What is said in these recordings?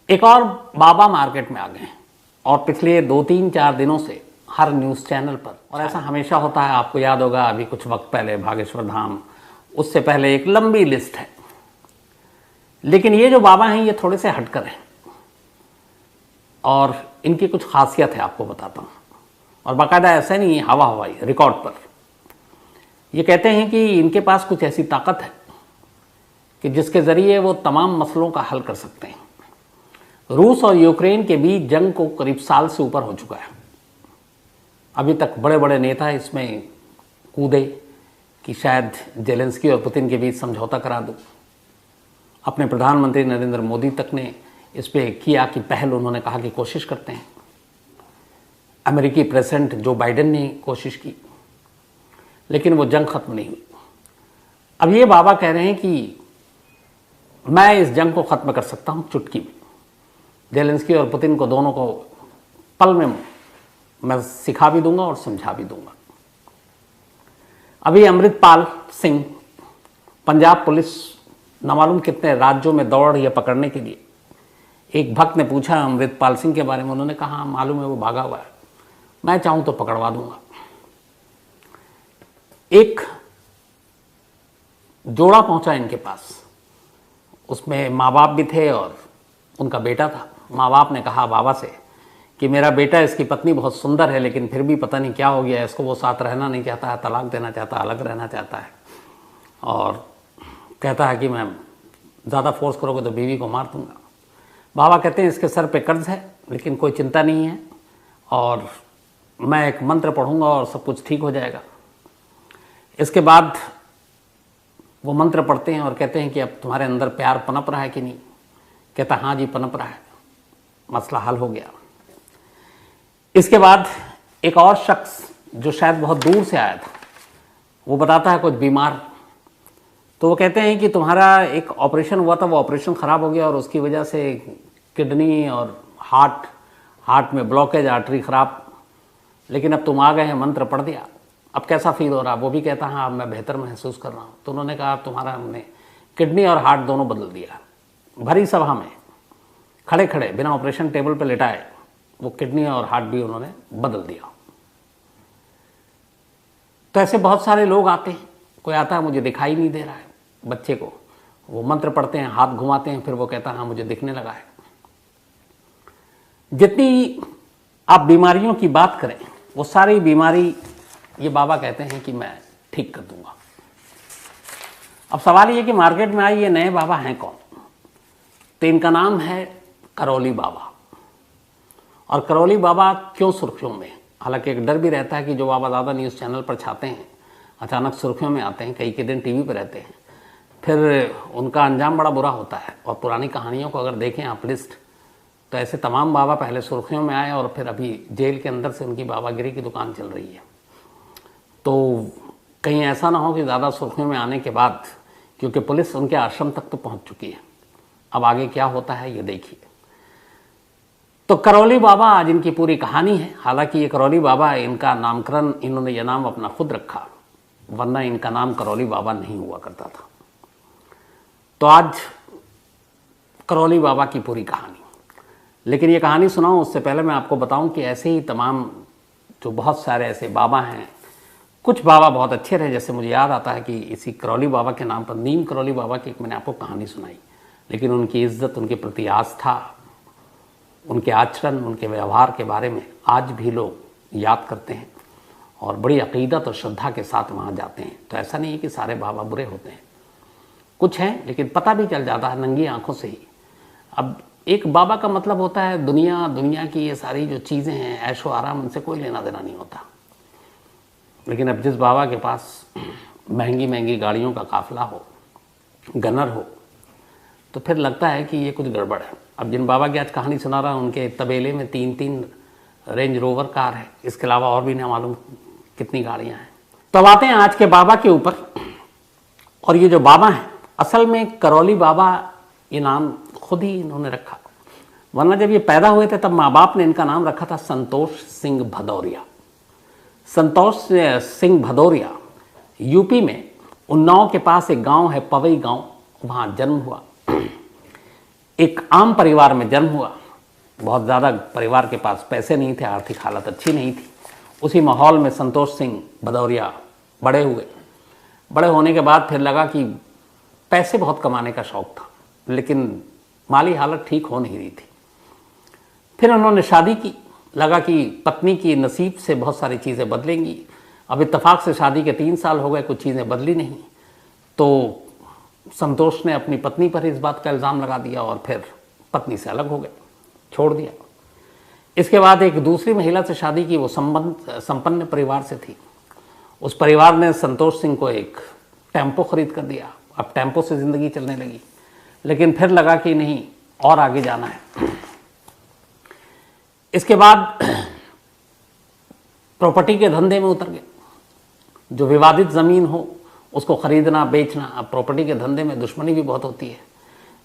एक और बाबा मार्केट में आ गए हैं और पिछले 2-3-4 दिनों से हर न्यूज़ चैनल पर, और ऐसा हमेशा होता है। आपको याद होगा अभी कुछ वक्त पहले भागेश्वर धाम, उससे पहले एक लंबी लिस्ट है। लेकिन ये जो बाबा हैं ये थोड़े से हटकर हैं और इनकी कुछ खासियत है, आपको बताता हूँ। और बाकायदा ऐसा नहीं है हवा हवाई, रिकॉर्ड पर ये कहते हैं कि इनके पास कुछ ऐसी ताकत है कि जिसके ज़रिए वो तमाम मसलों का हल कर सकते हैं। रूस और यूक्रेन के बीच जंग को करीब साल से ऊपर हो चुका है। अभी तक बड़े बड़े नेता इसमें कूदे कि शायद जेलेंस्की और पुतिन के बीच समझौता करा दूं। अपने प्रधानमंत्री नरेंद्र मोदी तक ने इस पे किया कि पहल, उन्होंने कहा कि कोशिश करते हैं। अमेरिकी प्रेसिडेंट जो बाइडेन ने कोशिश की, लेकिन वो जंग खत्म नहीं हुई। अब ये बाबा कह रहे हैं कि मैं इस जंग को खत्म कर सकता हूं चुटकी में। जेलेंस्की और पुतिन को दोनों को पल में मैं सिखा भी दूंगा और समझा भी दूंगा। अभी अमृतपाल सिंह, पंजाब पुलिस न मालूम कितने राज्यों में दौड़ रही है पकड़ने के लिए। एक भक्त ने पूछा अमृतपाल सिंह के बारे में, उन्होंने कहा मालूम है वो भागा हुआ है, मैं चाहूं तो पकड़वा दूंगा। एक जोड़ा पहुंचा इनके पास, उसमें माँ बाप भी थे और उनका बेटा था। माँ बाप ने कहा बाबा से कि मेरा बेटा, इसकी पत्नी बहुत सुंदर है लेकिन फिर भी पता नहीं क्या हो गया है, इसको वो साथ रहना नहीं चाहता है, तलाक देना चाहता है, अलग रहना चाहता है और कहता है कि मैं ज़्यादा फोर्स करोगे तो बीवी को मार दूंगा। बाबा कहते हैं इसके सर पे कर्ज है लेकिन कोई चिंता नहीं है और मैं एक मंत्र पढ़ूंगा और सब कुछ ठीक हो जाएगा। इसके बाद वो मंत्र पढ़ते हैं और कहते हैं कि अब तुम्हारे अंदर प्यार पनप रहा है कि नहीं। कहता हाँ जी पनप रहा है, मसला हल हो गया। इसके बाद एक और शख्स जो शायद बहुत दूर से आया था, वो बताता है कुछ बीमार, तो वो कहते हैं कि तुम्हारा एक ऑपरेशन हुआ था, वो ऑपरेशन ख़राब हो गया और उसकी वजह से किडनी और हार्ट में ब्लॉकेज, आर्टरी ख़राब, लेकिन अब तुम आ गए हैं, मंत्र पढ़ दिया, अब कैसा फील हो रहा है। वो भी कहता हाँ अब मैं बेहतर महसूस कर रहा हूँ। तो उन्होंने कहा तुम्हारा हमने किडनी और हार्ट दोनों बदल दिया। भरी सभा में खड़े खड़े बिना ऑपरेशन टेबल पर लेटाए वो किडनी और हार्ट भी उन्होंने बदल दिया। तो ऐसे बहुत सारे लोग आते हैं। कोई आता है मुझे दिखाई नहीं दे रहा है, बच्चे को वो मंत्र पढ़ते हैं, हाथ घुमाते हैं, फिर वो कहता है हाँ मुझे दिखने लगा है। जितनी आप बीमारियों की बात करें वो सारी बीमारी ये बाबा कहते हैं कि मैं ठीक कर दूंगा। अब सवाल ये कि मार्केट में आए ये नए बाबा हैं कौन। तो इनका नाम है करौली बाबा। और करौली बाबा क्यों सुर्खियों में, हालांकि एक डर भी रहता है कि जो बाबा ज़्यादा न्यूज़ चैनल पर छाते हैं अचानक सुर्खियों में आते हैं, कई के दिन टीवी पर रहते हैं, फिर उनका अंजाम बड़ा बुरा होता है। और पुरानी कहानियों को अगर देखें आप लिस्ट, तो ऐसे तमाम बाबा पहले सुर्खियों में आए और फिर अभी जेल के अंदर से उनकी बाबागिरी की दुकान चल रही है। तो कहीं ऐसा ना हो कि ज़्यादा सुर्खियों में आने के बाद, क्योंकि पुलिस उनके आश्रम तक तो पहुंच चुकी है, अब आगे क्या होता है ये देखिए। तो करौली बाबा आज इनकी पूरी कहानी है। हालांकि ये करौली बाबा, इनका नामकरण, इन्होंने ये नाम अपना खुद रखा, वरना इनका नाम करौली बाबा नहीं हुआ करता था। तो आज करौली बाबा की पूरी कहानी, लेकिन ये कहानी सुनाऊं उससे पहले मैं आपको बताऊं कि ऐसे ही तमाम जो बहुत सारे ऐसे बाबा हैं, कुछ बाबा बहुत अच्छे रहे। जैसे मुझे याद आता है कि इसी करौली बाबा के नाम पर नीम करौली बाबा की एक मैंने आपको कहानी सुनाई, लेकिन उनकी इज्जत, उनके प्रति आस्था, उनके आचरण, उनके व्यवहार के बारे में आज भी लोग याद करते हैं और बड़ी अकीदत और श्रद्धा के साथ वहाँ जाते हैं। तो ऐसा नहीं है कि सारे बाबा बुरे होते हैं, कुछ हैं, लेकिन पता भी चल जाता है नंगी आंखों से ही। अब एक बाबा का मतलब होता है दुनिया की ये सारी जो चीज़ें हैं, ऐशो आराम, उनसे कोई लेना देना नहीं होता। लेकिन अब जिस बाबा के पास महंगी महंगी गाड़ियों का काफिला हो, गनर हो, तो फिर लगता है कि ये कुछ गड़बड़ है। अब जिन बाबा की आज कहानी सुना रहा हूँ, उनके तबेले में 3-3 रेंज रोवर कार है, इसके अलावा और भी ना मालूम कितनी गाड़ियाँ हैं। तो अब आते हैं आज के बाबा के ऊपर। और ये जो बाबा हैं, असल में करौली बाबा ये नाम खुद ही इन्होंने रखा, वरना जब ये पैदा हुए थे तब माँ बाप ने इनका नाम रखा था संतोष सिंह भदौरिया। संतोष सिंह भदौरिया यूपी में उन्नाव के पास एक गांव है, पवई गांव, वहाँ जन्म हुआ। एक आम परिवार में जन्म हुआ। बहुत ज़्यादा परिवार के पास पैसे नहीं थे, आर्थिक हालत अच्छी नहीं थी। उसी माहौल में संतोष सिंह भदौरिया बड़े हुए। बड़े होने के बाद फिर लगा कि पैसे बहुत कमाने का शौक़ था, लेकिन माली हालत ठीक हो नहीं रही थी। फिर उन्होंने शादी की। लगा कि पत्नी की नसीब से बहुत सारी चीज़ें बदलेंगी। अब इत्तेफाक से शादी के 3 साल हो गए, कुछ चीज़ें बदली नहीं। तो संतोष ने अपनी पत्नी पर इस बात का इल्ज़ाम लगा दिया और फिर पत्नी से अलग हो गए, छोड़ दिया। इसके बाद एक दूसरी महिला से शादी की। वो संपन्न परिवार से थी। उस परिवार ने संतोष सिंह को एक टेम्पो खरीद कर दिया। अब टेम्पो से ज़िंदगी चलने लगी। लेकिन फिर लगा कि नहीं, और आगे जाना है। इसके बाद प्रॉपर्टी के धंधे में उतर गए। जो विवादित ज़मीन हो उसको खरीदना बेचना। अब प्रॉपर्टी के धंधे में दुश्मनी भी बहुत होती है।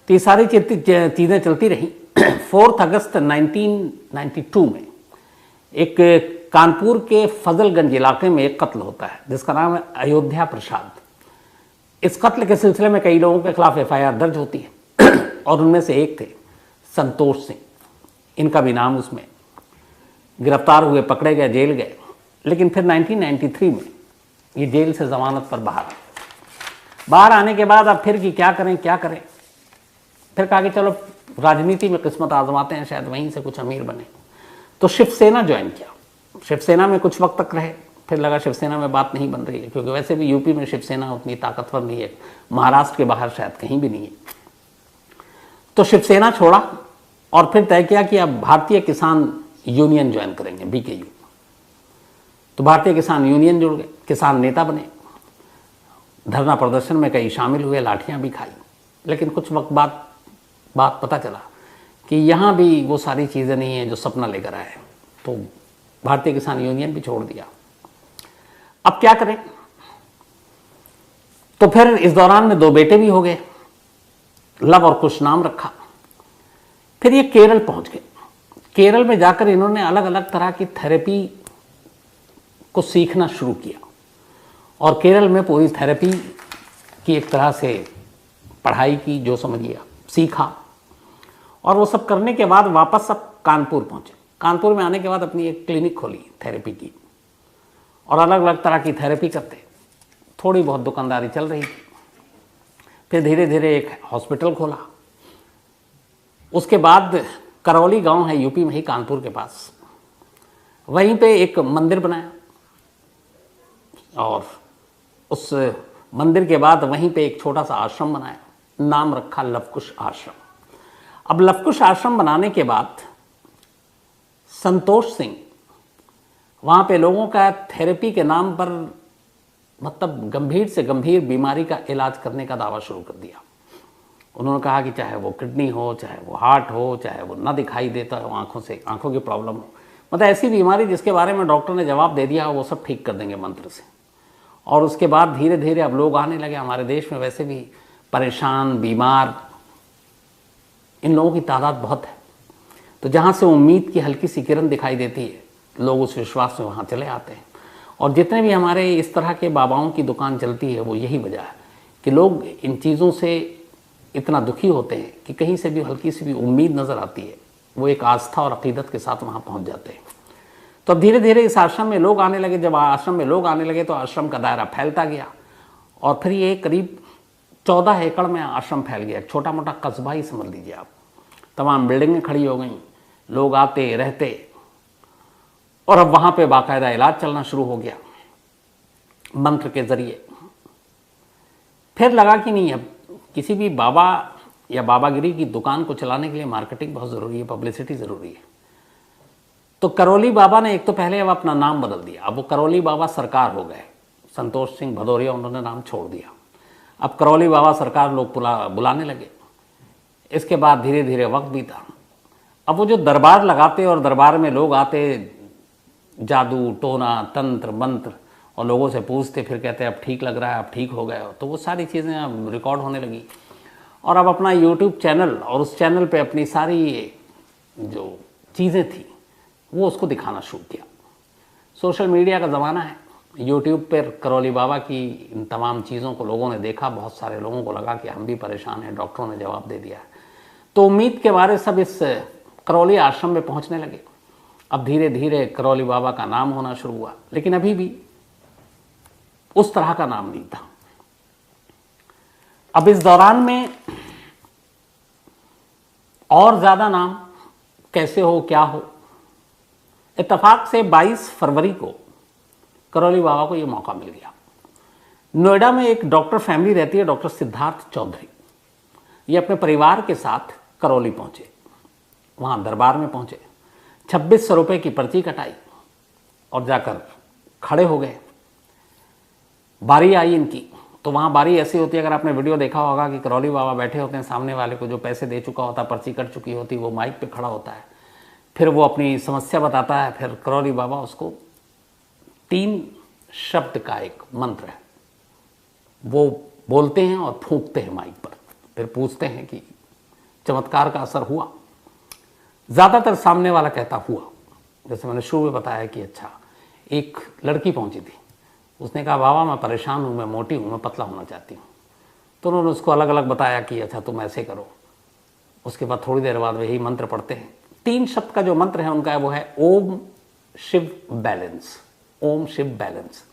तो ये सारी चीज़ें चलती रहीं। 4 अगस्त 1992 में एक कानपुर के फजलगंज इलाके में एक कत्ल होता है जिसका नाम है अयोध्या प्रसाद। इस कत्ल के सिलसिले में कई लोगों के खिलाफ FIR दर्ज होती है और उनमें से एक थे संतोष सिंह। इनका भी नाम उसमें। गिरफ्तार हुए, पकड़े गए, जेल गए। लेकिन फिर 1993 में ये जेल से जमानत पर बाहर आने के बाद अब फिर कि क्या करें। फिर कहा कि चलो राजनीति में किस्मत आजमाते हैं, शायद वहीं से कुछ अमीर बने। तो शिवसेना ज्वाइन किया। शिवसेना में कुछ वक्त तक रहे। फिर लगा शिवसेना में बात नहीं बन रही है, क्योंकि वैसे भी यूपी में शिवसेना उतनी ताकतवर नहीं है, महाराष्ट्र के बाहर शायद कहीं भी नहीं है। तो शिवसेना छोड़ा और फिर तय किया कि अब भारतीय किसान यूनियन ज्वाइन करेंगे, BKU। तो भारतीय किसान यूनियन जुड़ गए, किसान नेता बने। धरना प्रदर्शन में कई शामिल हुए, लाठियां भी खाई। लेकिन कुछ वक्त बाद बात पता चला कि यहाँ भी वो सारी चीज़ें नहीं हैं जो सपना लेकर आए। तो भारतीय किसान यूनियन भी छोड़ दिया। अब क्या करें। तो फिर इस दौरान में 2 बेटे भी हो गए। लव और कुश नाम रखा। फिर ये केरल पहुंच गए। केरल में जाकर इन्होंने अलग अलग तरह की थेरेपी को सीखना शुरू किया और केरल में पूरी थेरेपी की एक तरह से पढ़ाई की, जो समझिए सीखा। और वो सब करने के बाद वापस सब कानपुर पहुंचे। कानपुर में आने के बाद अपनी एक क्लिनिक खोली थेरेपी की और अलग अलग तरह की थेरेपी करते। थोड़ी बहुत दुकानदारी चल रही थी। फिर धीरे धीरे एक हॉस्पिटल खोला। उसके बाद करौली गांव है यूपी में ही, कानपुर के पास, वहीं पे एक मंदिर बनाया और उस मंदिर के बाद वहीं पे एक छोटा सा आश्रम बनाया। नाम रखा लवकुश आश्रम। अब लवकुश आश्रम बनाने के बाद संतोष सिंह वहाँ पे लोगों का थेरेपी के नाम पर मतलब गंभीर से गंभीर बीमारी का इलाज करने का दावा शुरू कर दिया। उन्होंने कहा कि चाहे वो किडनी हो, चाहे वो हार्ट हो, चाहे वो ना दिखाई देता हो आँखों से, आँखों की प्रॉब्लम हो, मतलब ऐसी बीमारी जिसके बारे में डॉक्टर ने जवाब दे दिया हो वो सब ठीक कर देंगे मंत्र से। और उसके बाद धीरे धीरे अब लोग आने लगे। हमारे देश में वैसे भी परेशान, बीमार इन लोगों की तादाद बहुत है। तो जहाँ से उम्मीद की हल्की सी किरण दिखाई देती है, लोग उस विश्वास में वहाँ चले आते हैं। और जितने भी हमारे इस तरह के बाबाओं की दुकान चलती है, वो यही वजह है कि लोग इन चीज़ों से इतना दुखी होते हैं कि कहीं से भी हल्की सी भी उम्मीद नज़र आती है, वो एक आस्था और अकीदत के साथ वहाँ पहुँच जाते हैं। तो अब धीरे धीरे इस आश्रम में लोग आने लगे। जब आश्रम में लोग आने लगे तो आश्रम का दायरा फैलता गया और फिर ये करीब 14 एकड़ में आश्रम फैल गया। एक छोटा मोटा कस्बा ही समझ लीजिए आप। तमाम बिल्डिंगें खड़ी हो गई, लोग आते रहते और अब वहाँ पे बाकायदा इलाज चलना शुरू हो गया मंत्र के ज़रिए। फिर लगा कि नहीं, अब किसी भी बाबा या बाबागिरी की दुकान को चलाने के लिए मार्केटिंग बहुत ज़रूरी है, पब्लिसिटी ज़रूरी है। तो करौली बाबा ने एक तो पहले अब अपना नाम बदल दिया। अब वो करौली बाबा सरकार हो गए। संतोष सिंह भदौरिया उन्होंने नाम छोड़ दिया। अब करौली बाबा सरकार लोग बुलाने लगे। इसके बाद धीरे धीरे वक्त बीता। अब वो जो दरबार लगाते और दरबार में लोग आते, जादू टोना तंत्र मंत्र, और लोगों से पूछते, फिर कहते अब ठीक लग रहा है, अब ठीक हो गए हो। तो वो सारी चीज़ें अब रिकॉर्ड होने लगी और अब अपना यूट्यूब चैनल और उस चैनल पे अपनी सारी जो चीज़ें थी वो उसको दिखाना शुरू किया। सोशल मीडिया का ज़माना है। यूट्यूब पर करौली बाबा की इन तमाम चीज़ों को लोगों ने देखा। बहुत सारे लोगों को लगा कि हम भी परेशान हैं, डॉक्टरों ने जवाब दे दिया है। तो उम्मीद के बारे सब इस करौली आश्रम में पहुंचने लगे। अब धीरे धीरे करौली बाबा का नाम होना शुरू हुआ, लेकिन अभी भी उस तरह का नाम नहीं था। अब इस दौरान में और ज्यादा नाम कैसे हो क्या हो, इत्तेफाक से 22 फरवरी को करौली बाबा को यह मौका मिल गया। नोएडा में एक डॉक्टर फैमिली रहती है, डॉक्टर सिद्धार्थ चौधरी। ये अपने परिवार के साथ करौली पहुंचे, वहां दरबार में पहुंचे, 2600 रुपए की पर्ची कटाई और जाकर खड़े हो गए। बारी आई इनकी, तो वहां बारी ऐसी होती है, अगर आपने वीडियो देखा होगा कि करौली बाबा बैठे होते हैं, सामने वाले को जो पैसे दे चुका होता है, पर्ची कट चुकी होती, वो माइक पे खड़ा होता है, फिर वो अपनी समस्या बताता है, फिर करौली बाबा उसको 3 शब्द का एक मंत्र है वो बोलते हैं और फूंकते हैं माइक पर, फिर पूछते हैं कि चमत्कार का असर हुआ। ज्यादातर सामने वाला कहता हुआ। जैसे मैंने शुरू में बताया कि अच्छा, एक लड़की पहुंची थी, उसने कहा बाबा मैं परेशान हूं, मैं मोटी हूं, मैं पतला होना चाहती हूं। तो उन्होंने उसको अलग अलग बताया कि अच्छा तुम ऐसे करो। उसके बाद थोड़ी देर बाद वे यही मंत्र पढ़ते हैं। 3 शब्द का जो मंत्र है उनका वो है ओम शिव बैलेंस, ओम शिव बैलेंस।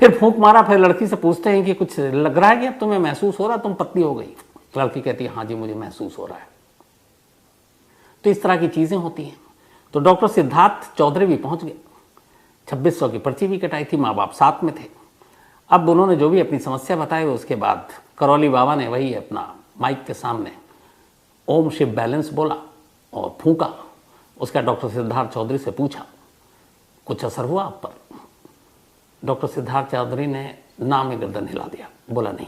फिर फूंक मारा, फिर लड़की से पूछते हैं कि कुछ लग रहा है कि अब तुम्हें महसूस हो रहा, तुम पतली हो गई? लड़की कहती है हाँ जी मुझे महसूस हो रहा है। तो इस तरह की चीजें होती हैं। तो डॉक्टर सिद्धार्थ चौधरी भी पहुंच गए, 2600 की पर्ची भी कटाई थी, माँ बाप साथ में थे। अब उन्होंने जो भी अपनी समस्या बताई, उसके बाद करौली बाबा ने वही अपना माइक के सामने ओम शिव बैलेंस बोला और फूंका। उसका डॉक्टर सिद्धार्थ चौधरी से पूछा कुछ असर हुआ आप पर? डॉक्टर सिद्धार्थ चौधरी ने नाम में गर्दन हिला दिया, बोला नहीं।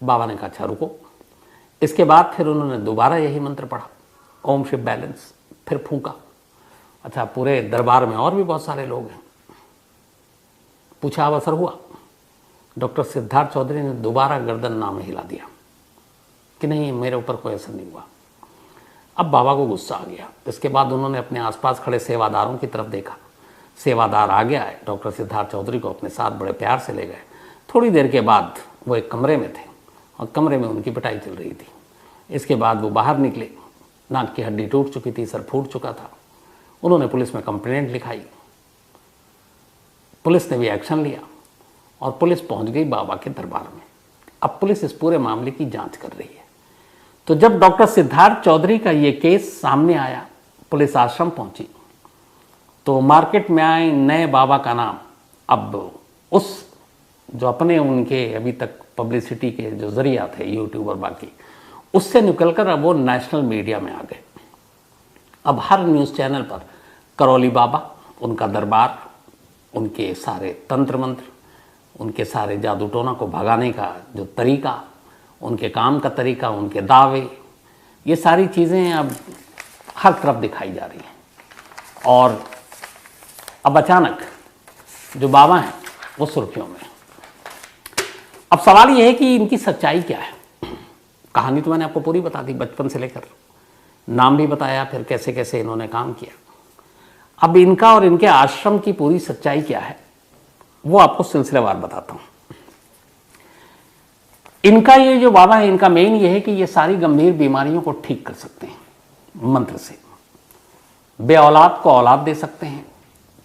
बाबा ने कहा अच्छा रुको। इसके बाद फिर उन्होंने दोबारा यही मंत्र पढ़ा, ओम शिव बैलेंस, फिर फूंका। अच्छा, पूरे दरबार में और भी बहुत सारे लोग हैं। पूछा अब असर हुआ? डॉक्टर सिद्धार्थ चौधरी ने दोबारा गर्दन नाम में हिला दिया कि नहीं मेरे ऊपर कोई असर नहीं हुआ। अब बाबा को गुस्सा आ गया। इसके बाद उन्होंने अपने आसपास खड़े सेवादारों की तरफ देखा। सेवादार आगे आए, डॉक्टर सिद्धार्थ चौधरी को अपने साथ बड़े प्यार से ले गए। थोड़ी देर के बाद वो एक कमरे में थे और कमरे में उनकी पिटाई चल रही थी। इसके बाद वो बाहर निकले, नाक की हड्डी टूट चुकी थी, सर फूट चुका था। उन्होंने पुलिस में कंप्लेंट लिखाई, पुलिस ने भी एक्शन लिया और पुलिस पहुंच गई बाबा के दरबार में। अब पुलिस इस पूरे मामले की जांच कर रही है। तो जब डॉक्टर सिद्धार्थ चौधरी का ये केस सामने आया, पुलिस आश्रम पहुंची, तो मार्केट में आए नए बाबा का नाम अब उस जो अपने उनके अभी तक पब्लिसिटी के जो जरिया थे, यूट्यूब और बाकी, उससे निकलकर अब वो नेशनल मीडिया में आ गए। अब हर न्यूज़ चैनल पर करौली बाबा, उनका दरबार, उनके सारे तंत्र मंत्र, उनके सारे जादू टोना को भगाने का जो तरीका, उनके काम का तरीका, उनके दावे, ये सारी चीज़ें अब हर तरफ दिखाई जा रही हैं। और अब अचानक जो बाबा हैं वो सुर्खियों में। अब सवाल ये है कि इनकी सच्चाई क्या है। कहानी तो मैंने आपको पूरी बता दी, बचपन से लेकर नाम भी बताया, फिर कैसे कैसे इन्होंने काम किया। अब इनका और इनके आश्रम की पूरी सच्चाई क्या है वो आपको सिलसिलेवार बताता हूं। इनका ये जो बाबा है, इनका मेन ये है कि ये सारी गंभीर बीमारियों को ठीक कर सकते हैं मंत्र से। बे औलाद को औलाद दे सकते हैं।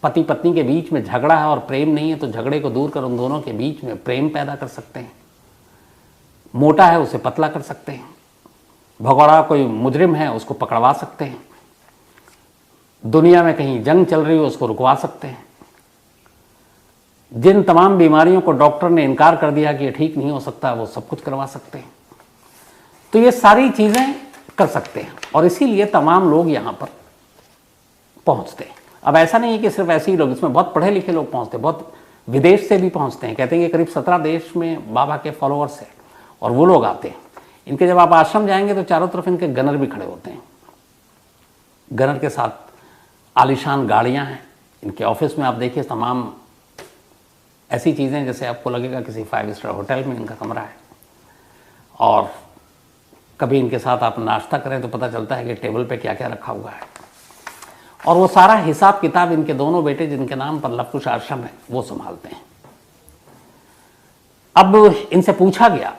पति पत्नी के बीच में झगड़ा है और प्रेम नहीं है, तो झगड़े को दूर कर उन दोनों के बीच में प्रेम पैदा कर सकते हैं। मोटा है उसे पतला कर सकते हैं। भगौड़ा कोई मुजरिम है उसको पकड़वा सकते हैं। दुनिया में कहीं जंग चल रही हो उसको रुकवा सकते हैं। जिन तमाम बीमारियों को डॉक्टर ने इनकार कर दिया कि ये ठीक नहीं हो सकता, वो सब कुछ करवा सकते हैं। तो ये सारी चीजें कर सकते हैं और इसीलिए तमाम लोग यहां पर पहुंचते हैं। अब ऐसा नहीं है कि सिर्फ ऐसे ही लोग, इसमें बहुत पढ़े लिखे लोग पहुंचते हैं, बहुत विदेश से भी पहुंचते हैं। कहते हैं कि करीब 17 देश में बाबा के फॉलोअर्स हैं और वो लोग आते हैं। इनके जब आप आश्रम जाएंगे तो चारों तरफ इनके गनर भी खड़े होते हैं। गनर के साथ आलीशान गाड़ियां हैं। इनके ऑफिस में आप देखिए तमाम ऐसी चीज़ें जैसे आपको लगेगा किसी 5 स्टार होटल में इनका कमरा है। और कभी इनके साथ आप नाश्ता करें तो पता चलता है कि टेबल पे क्या क्या रखा हुआ है। और वो सारा हिसाब किताब इनके दोनों बेटे जिनके नाम पर लवकुश आश्रम है वो संभालते हैं। अब इनसे पूछा गया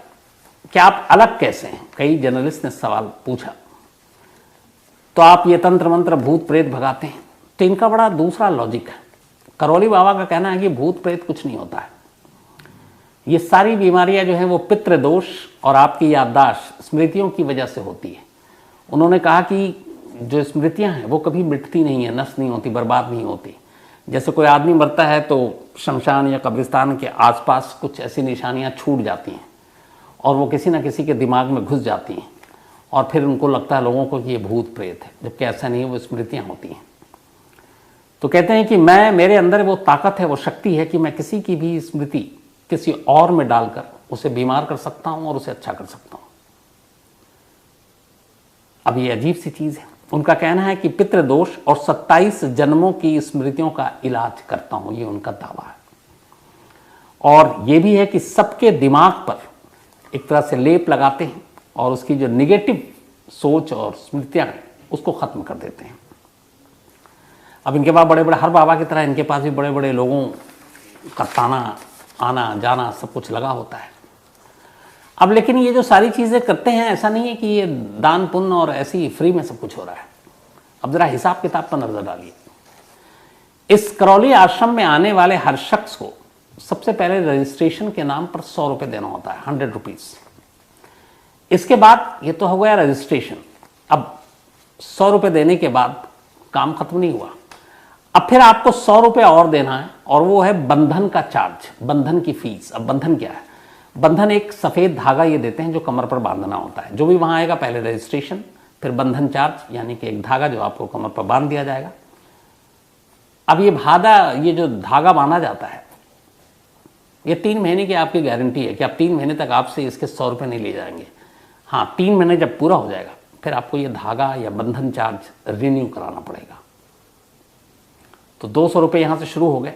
कि आप अलग कैसे हैं, कई जर्नलिस्ट ने सवाल पूछा। तो आप ये तंत्र मंत्र भूत प्रेत भगाते हैं, तो इनका बड़ा दूसरा लॉजिक है। करौली बाबा का कहना है कि भूत प्रेत कुछ नहीं होता है, ये सारी बीमारियां जो हैं वो पितृदोष और आपकी याददाश्त स्मृतियों की वजह से होती है। उन्होंने कहा कि जो स्मृतियां हैं वो कभी मिटती नहीं है, नष्ट नहीं होती, बर्बाद नहीं होती। जैसे कोई आदमी मरता है तो शमशान या कब्रिस्तान के आसपास कुछ ऐसी निशानियां छूट जाती हैं और वो किसी ना किसी के दिमाग में घुस जाती हैं और फिर उनको लगता है लोगों को कि ये भूत प्रेत है, जबकि ऐसा नहीं है, वो स्मृतियां होती हैं। तो कहते हैं कि मेरे अंदर वो ताकत है, वो शक्ति है कि मैं किसी की भी स्मृति किसी और में डालकर उसे बीमार कर सकता हूं और उसे अच्छा कर सकता हूं। अब ये अजीब सी चीज है। उनका कहना है कि पितृदोष और 27 जन्मों की स्मृतियों का इलाज करता हूं, ये उनका दावा है। और ये भी है कि सबके दिमाग पर एक तरह से लेप लगाते हैं और उसकी जो निगेटिव सोच और स्मृतियां हैं उसको खत्म कर देते हैं। अब इनके पास बड़े बड़े, हर बाबा की तरह इनके पास भी बड़े बड़े लोगों का ताना आना जाना सब कुछ लगा होता है। अब लेकिन ये जो सारी चीजें करते हैं, ऐसा नहीं है कि ये दान पुण्य और ऐसी फ्री में सब कुछ हो रहा है। अब जरा हिसाब किताब पर नजर डालिए। इस करौली आश्रम में आने वाले हर शख्स को सबसे पहले रजिस्ट्रेशन के नाम पर 100 रुपए देना होता है, 100 रुपीज। इसके बाद ये तो हो गया रजिस्ट्रेशन। अब 100 रुपए देने के बाद काम खत्म नहीं हुआ, अब फिर आपको 100 रुपए और देना है और वो है बंधन का चार्ज, बंधन की फीस। अब बंधन क्या है? बंधन एक सफेद धागा ये देते हैं जो कमर पर बांधना होता है। जो भी वहां आएगा पहले रजिस्ट्रेशन, फिर बंधन चार्ज, यानी कि एक धागा जो आपको कमर पर बांध दिया जाएगा। अब ये जो धागा बांधा जाता है, ये 3 महीने की आपकी गारंटी है कि आप 3 महीने तक आपसे इसके 100 रुपए नहीं लिए जाएंगे। हाँ, 3 महीने जब पूरा हो जाएगा फिर आपको ये धागा या बंधन चार्ज रिन्यू कराना पड़ेगा। तो 200 रुपये यहां से शुरू हो गए।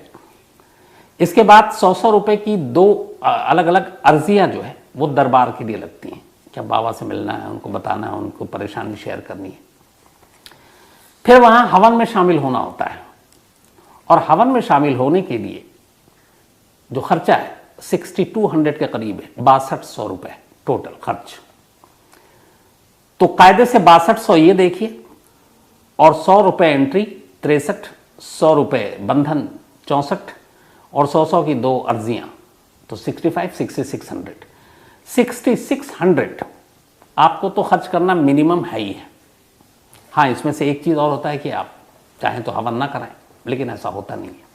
इसके बाद 100 रुपये की 2 अलग अलग अर्जियां जो है वो दरबार के लिए लगती हैं। क्या बाबा से मिलना है, उनको बताना है, उनको परेशानी शेयर करनी है। फिर वहां हवन में शामिल होना होता है और हवन में शामिल होने के लिए जो खर्चा है 6200 के करीब है, 6200 रुपये टोटल खर्च। तो कायदे से 6200 ये देखिए और 100 रुपये एंट्री 63, 100 रुपये बंधन 64 और 100 की 2 अर्जियां, तो 65, 6600। 6600 आपको तो खर्च करना मिनिमम है ही है। हाँ, इसमें से एक चीज और होता है कि आप चाहें तो हवन ना कराएं, लेकिन ऐसा होता नहीं है।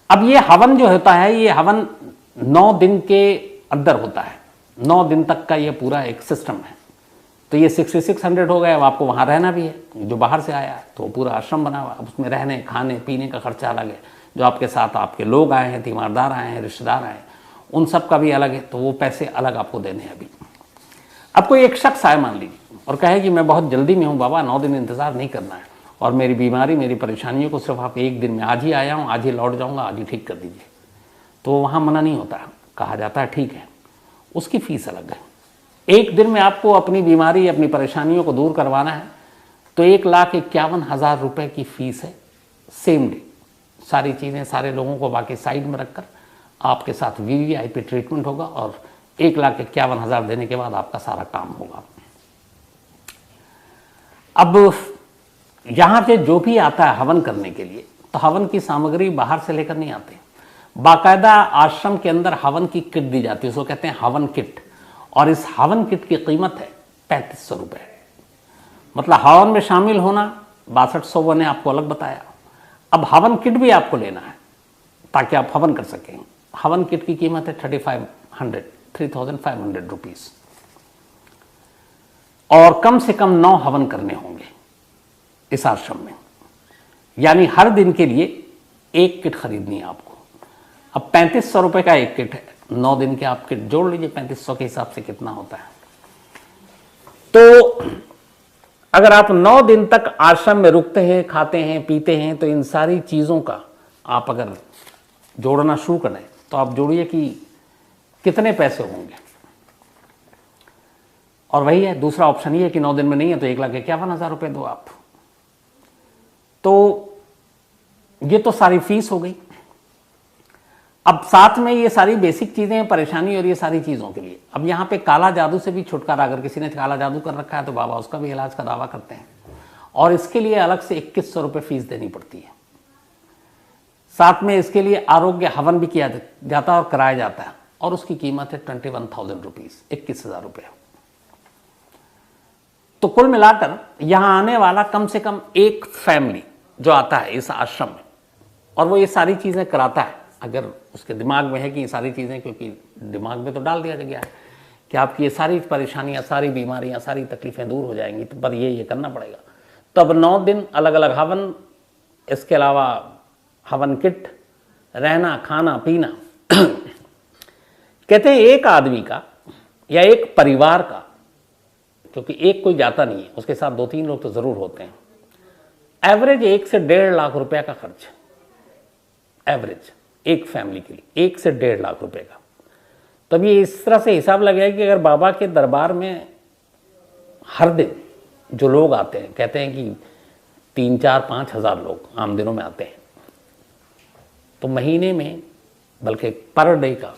अब ये हवन जो होता है, ये हवन 9 दिन के अंदर होता है, 9 दिन तक का ये पूरा एक सिस्टम है। तो ये 6600 हो गया। अब आपको वहां रहना भी है, जो बाहर से आया तो पूरा आश्रम बना हुआ, उसमें रहने खाने पीने का खर्चा अलग है। जो आपके साथ आपके लोग आए हैं, तीमारदार आए हैं, रिश्तेदार आए हैं, उन सब का भी अलग है, तो वो पैसे अलग आपको देने हैं। अभी अब कोई एक शख्स आए मान लीजिए और कहे कि मैं बहुत जल्दी में हूँ बाबा, 9 दिन इंतजार नहीं करना है और मेरी बीमारी मेरी परेशानियों को सिर्फ आप 1 दिन में, आज ही आया हूँ, आज ही लौट जाऊँगा, आज ही ठीक कर दीजिए, तो वहाँ मना नहीं होता, कहा जाता है ठीक है। उसकी फीस अलग है। 1 दिन में आपको अपनी बीमारी अपनी परेशानियों को दूर करवाना है तो 1,51,000 रुपये की फीस है। सेम डे सारी चीज़ें, सारे लोगों को बाकी साइड में रखकर आपके साथ VVIP ट्रीटमेंट होगा और 1,51,000 देने के बाद आपका सारा काम होगा। अब यहां से जो भी आता है हवन करने के लिए, तो हवन की सामग्री बाहर से लेकर नहीं आते, बाकायदा आश्रम के अंदर हवन की किट दी जाती है, उसको कहते हैं हवन किट। और इस हवन किट की कीमत है 3500 रुपये। मतलब हवन में शामिल होना 6200 मैंने आपको अलग बताया। अब हवन किट भी आपको लेना है ताकि आप हवन कर सकें। हवन किट की कीमत है 3500 रुपीज और कम से कम 9 हवन करने होंगे इस आश्रम में, यानी हर दिन के लिए 1 किट खरीदनी है आपको। अब 3500 रुपये का 1 किट है, 9 दिन के आप किट जोड़ लीजिए 3500 के हिसाब से कितना होता है। तो अगर आप 9 दिन तक आश्रम में रुकते हैं, खाते हैं, पीते हैं, तो इन सारी चीजों का आप अगर जोड़ना शुरू करें तो आप जोड़िए कि कितने पैसे होंगे। और वही है, दूसरा ऑप्शन ये है कि 9 दिन में नहीं है तो 1,51,000 रुपये दो आप। तो ये तो सारी फीस हो गई। अब साथ में ये सारी बेसिक चीजें हैं, परेशानी और ये सारी चीजों के लिए। अब यहाँ पे काला जादू से भी छुटकारा, अगर किसी ने काला जादू कर रखा है तो बाबा उसका भी इलाज का दावा करते हैं, और इसके लिए अलग से 2100 रुपये फीस देनी पड़ती है। साथ में इसके लिए आरोग्य हवन भी किया जाता है और कराया जाता है, और उसकी कीमत है 21,000 रुपीज, 21,000 रुपये। तो कुल मिलाकर यहां आने वाला कम से कम एक फैमिली जो आता है इस आश्रम में, और वो ये सारी चीजें कराता है, अगर उसके दिमाग में है कि ये सारी चीजें, क्योंकि दिमाग में तो डाल दिया गया है कि आपकी ये सारी परेशानियां, सारी बीमारियां, सारी तकलीफें दूर हो जाएंगी, तो पर ये करना पड़ेगा। तब 9 दिन अलग अलग हवन, इसके अलावा हवन किट, रहना खाना पीना। कहते हैं एक आदमी का या एक परिवार का, क्योंकि एक कोई जाता नहीं है, उसके साथ 2-3 लोग तो जरूर होते हैं, एवरेज 1 से 1.5 लाख रुपए का खर्च, एवरेज एक फैमिली के लिए 1 से 1.5 लाख रुपए का। तब ये इस तरह से हिसाब लगाया कि अगर बाबा के दरबार में हर दिन जो लोग आते हैं, कहते हैं कि 3-4-5 हज़ार लोग आम दिनों में आते हैं, तो महीने में, बल्कि पर डे का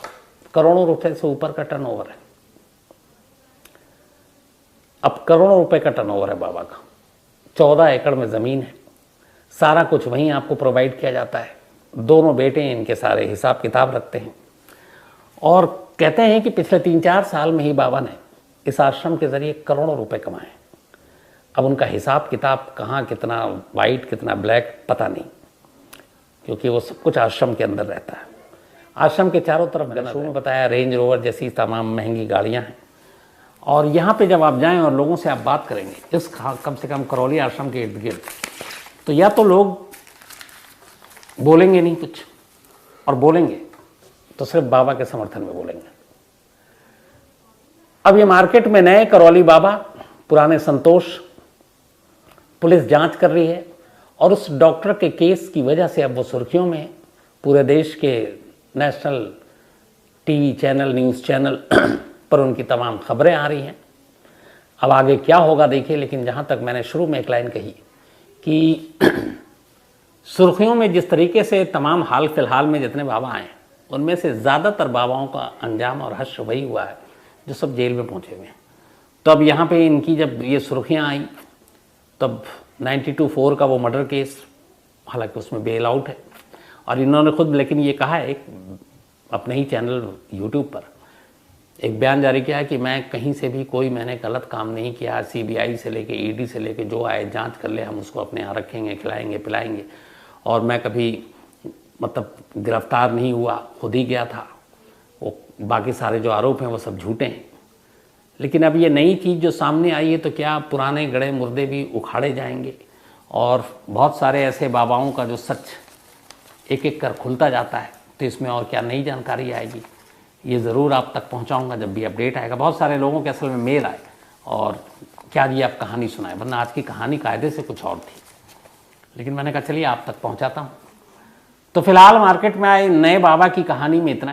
करोड़ों रुपए से ऊपर का टर्नओवर है। अब करोड़ों रुपए का टर्नओवर है बाबा का। 14 एकड़ में ज़मीन है, सारा कुछ वहीं आपको प्रोवाइड किया जाता है। दोनों बेटे इनके सारे हिसाब किताब रखते हैं, और कहते हैं कि पिछले 3-4 साल में ही बाबा ने इस आश्रम के जरिए करोड़ों रुपए कमाए। अब उनका हिसाब किताब कहाँ कितना वाइट कितना ब्लैक पता नहीं, क्योंकि वो सब कुछ आश्रम के अंदर रहता है। आश्रम के चारों तरफ, मैंने शुरू में बताया, रेंज रोवर जैसी तमाम महंगी गाड़ियाँ हैं। और यहाँ पे जब आप जाएं और लोगों से आप बात करेंगे इस कम से कम करौली आश्रम के इर्द गिर्द, तो या तो लोग बोलेंगे नहीं कुछ, और बोलेंगे तो सिर्फ बाबा के समर्थन में बोलेंगे। अब ये मार्केट में नए करौली बाबा, पुराने संतोष, पुलिस जांच कर रही है, और उस डॉक्टर के केस की वजह से अब वो सुर्खियों में, पूरे देश के national TV channel, news channel पर उनकी तमाम खबरें आ रही हैं। अब आगे क्या होगा देखिए, लेकिन जहाँ तक मैंने शुरू में एक लाइन कही कि सुर्खियों में जिस तरीके से तमाम हाल फिलहाल में जितने बाबा आए, उनमें से ज़्यादातर बाबाओं का अंजाम और हश्र वही हुआ है जो सब जेल में पहुँचे हुए हैं। तो अब यहाँ पे इनकी जब ये सुर्खियाँ आई, तब 92-4 का वो मर्डर केस, हालांकि उसमें बेल आउट है, और इन्होंने खुद लेकिन ये कहा है अपने ही चैनल यूट्यूब पर एक बयान जारी किया है कि मैं कहीं से भी कोई मैंने गलत काम नहीं किया। CBI से लेके ED से लेके जो आए जांच कर ले, हम उसको अपने यहाँ रखेंगे, खिलाएंगे पिलाएंगे, और मैं कभी मतलब गिरफ्तार नहीं हुआ, खुद ही गया था। वो बाकी सारे जो आरोप हैं वो सब झूठे हैं। लेकिन अब ये नई चीज़ जो सामने आई है, तो क्या पुराने गड़े मुर्दे भी उखाड़े जाएंगे, और बहुत सारे ऐसे बाबाओं का जो सच एक एक कर खुलता जाता है, तो इसमें और क्या नई जानकारी आएगी, ये ज़रूर आप तक पहुंचाऊंगा जब भी अपडेट आएगा। बहुत सारे लोगों के असल में मेल आए और क्या जी आप कहानी सुनाए, वरना आज की कहानी कायदे से कुछ और थी, लेकिन मैंने कहा चलिए आप तक पहुंचाता हूं। तो फिलहाल मार्केट में आए नए बाबा की कहानी में इतना।